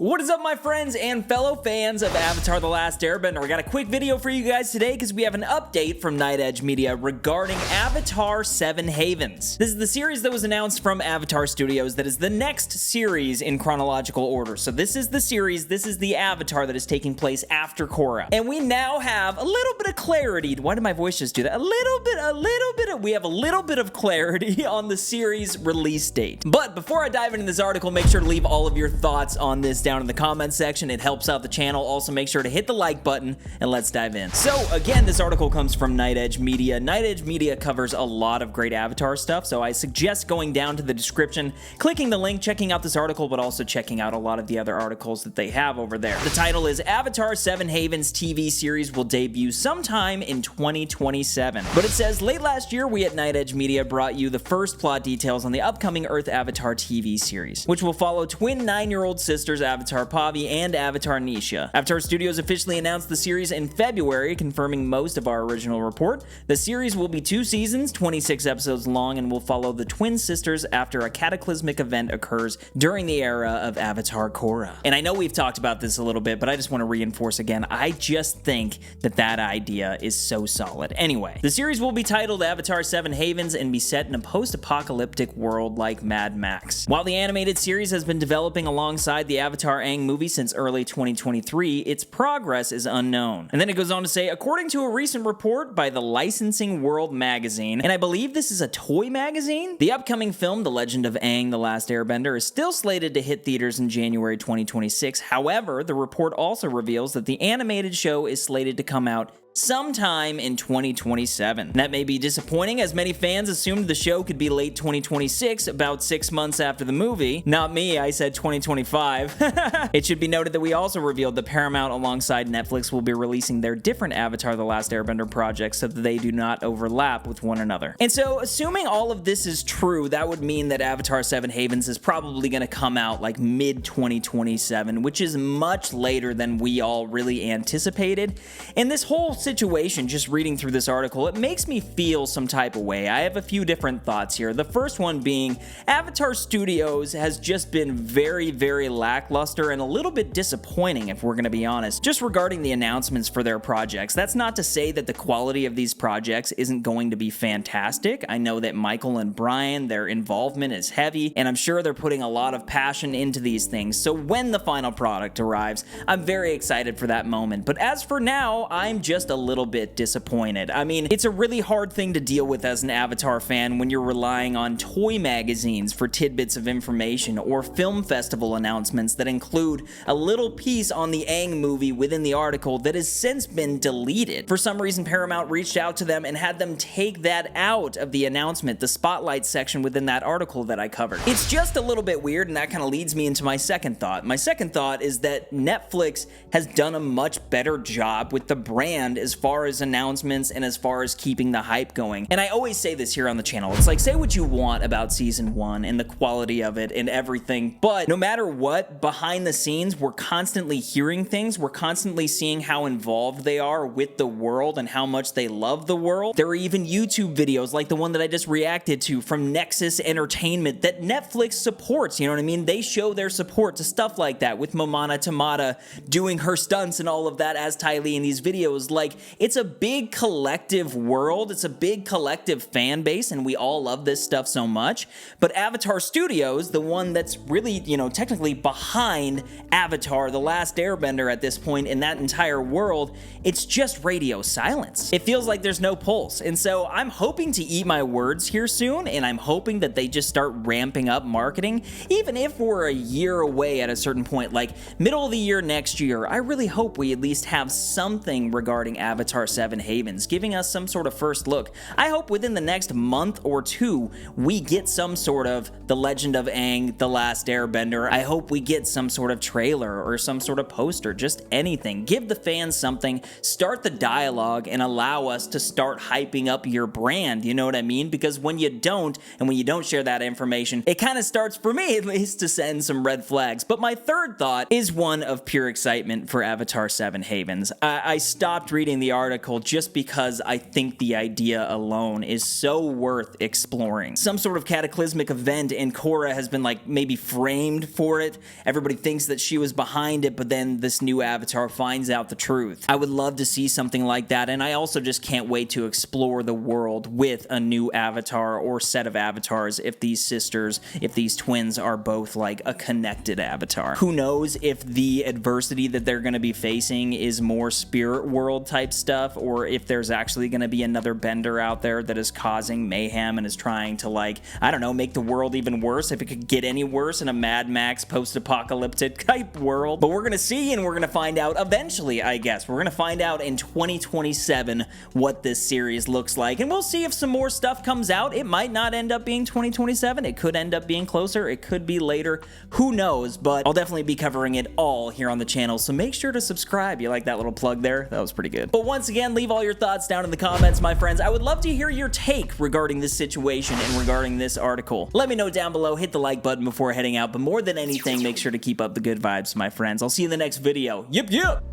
What is up, my friends and fellow fans of Avatar: The Last Airbender? I got a quick video for you guys today because we have an update from Night Edge Media regarding Avatar 7 Havens. This is the series that was announced from Avatar Studios that is the next series in chronological order. So this is the series, this is the Avatar that is taking place after Korra. And we now have a little bit of clarity. Why did my voice just do that? We have a little bit of clarity on the series release date. But before I dive into this article, make sure to leave all of your thoughts on this down in the comment section. It helps out the channel. Also, make sure to hit the like button and let's dive in. So again, this article comes from Night Edge Media. Night Edge Media covers a lot of great Avatar stuff, so I suggest going down to the description, clicking the link, checking out this article, but also checking out a lot of the other articles that they have over there. The title is Avatar 7 Havens TV series will debut sometime in 2027. But it says, late last year, we at Night Edge Media brought you the first plot details on the upcoming Earth Avatar TV series, which will follow twin 9-year-old sisters Avatar Pavi and Avatar Nisha. Avatar Studios officially announced the series in February, confirming most of our original report. The series will be 2 seasons, 26 episodes long, and will follow the twin sisters after a cataclysmic event occurs during the era of Avatar Korra. And I know we've talked about this a little bit, but I just want to reinforce again, I just think that idea is so solid. Anyway, the series will be titled Avatar 7 Havens and be set in a post-apocalyptic world like Mad Max. While the animated series has been developing alongside the Avatar Aang movie since early 2023, its progress is unknown. And then it goes on to say, according to a recent report by the Licensing World magazine, and I believe this is a toy magazine, the upcoming film, The Legend of Aang: The Last Airbender, is still slated to hit theaters in January 2026. However, the report also reveals that the animated show is slated to come out sometime in 2027. That may be disappointing, as many fans assumed the show could be late 2026, about 6 months after the movie. Not me, I said 2025. It should be noted that we also revealed that Paramount alongside Netflix will be releasing their different Avatar: The Last Airbender projects so that they do not overlap with one another. And so, assuming all of this is true, that would mean that Avatar 7 Havens is probably going to come out like mid-2027, which is much later than we all really anticipated. And this whole situation, just reading through this article, it makes me feel some type of way. I have a few different thoughts here. The first one being, Avatar Studios has just been very, very lackluster and a little bit disappointing, if we're going to be honest, just regarding the announcements for their projects. That's not to say that the quality of these projects isn't going to be fantastic. I know that Michael and Brian, their involvement is heavy, and I'm sure they're putting a lot of passion into these things. So when the final product arrives, I'm very excited for that moment. But as for now, I'm just a little bit disappointed. I mean, it's a really hard thing to deal with as an Avatar fan when you're relying on toy magazines for tidbits of information or film festival announcements that include a little piece on the Aang movie within the article that has since been deleted. For some reason, Paramount reached out to them and had them take that out of the announcement, the spotlight section within that article that I covered. It's just a little bit weird, and that kind of leads me into my second thought. My second thought is that Netflix has done a much better job with the brand as far as announcements and as far as keeping the hype going. And I always say this here on the channel. It's like, say what you want about season 1 and the quality of it and everything, but no matter what, behind the scenes, we're constantly hearing things. We're constantly seeing how involved they are with the world and how much they love the world. There are even YouTube videos like the one that I just reacted to from Nexus Entertainment that Netflix supports, you know what I mean? They show their support to stuff like that, with Momana Tamata doing her stunts and all of that as Ty Lee in these videos. Like, it's a big collective world, it's a big collective fan base, and we all love this stuff so much. But Avatar Studios, the one that's really, technically behind Avatar: The Last Airbender at this point in that entire world, it's just radio silence. It feels like there's no pulse. And so I'm hoping to eat my words here soon, and I'm hoping that they just start ramping up marketing, even if we're a year away at a certain point, like middle of the year next year. I really hope we at least have something regarding Avatar 7 Havens, giving us some sort of first look. I hope within the next month or two, we get some sort of The Legend of Aang: The Last Airbender. I hope we get some sort of trailer or some sort of poster, just anything. Give the fans something, start the dialogue, and allow us to start hyping up your brand, you know what I mean? Because when you don't, and when you don't share that information, it kind of starts, for me at least, to send some red flags. But my third thought is one of pure excitement for Avatar 7 Havens. I stopped reading reading the article just because I think the idea alone is so worth exploring. Some sort of cataclysmic event and Korra has been like maybe framed for it. Everybody thinks that she was behind it, but then this new avatar finds out the truth. I would love to see something like that, and I also just can't wait to explore the world with a new avatar or set of avatars if these sisters, if these twins are both like a connected avatar. Who knows if the adversity that they're going to be facing is more spirit world type stuff, or if there's actually going to be another bender out there that is causing mayhem and is trying to, like, I don't know, make the world even worse, if it could get any worse in a Mad Max post-apocalyptic type world. But we're going to see, and we're going to find out eventually, I guess. We're going to find out in 2027 what this series looks like, and we'll see if some more stuff comes out. It might not end up being 2027. It could end up being closer. It could be later. Who knows? But I'll definitely be covering it all here on the channel, so make sure to subscribe. You like that little plug there? That was pretty good. But once again, leave all your thoughts down in the comments, my friends. I would love to hear your take regarding this situation and regarding this article. Let me know down below. Hit the like button before heading out, but more than anything, make sure to keep up the good vibes, my friends. I'll see you in the next video. Yip, yip!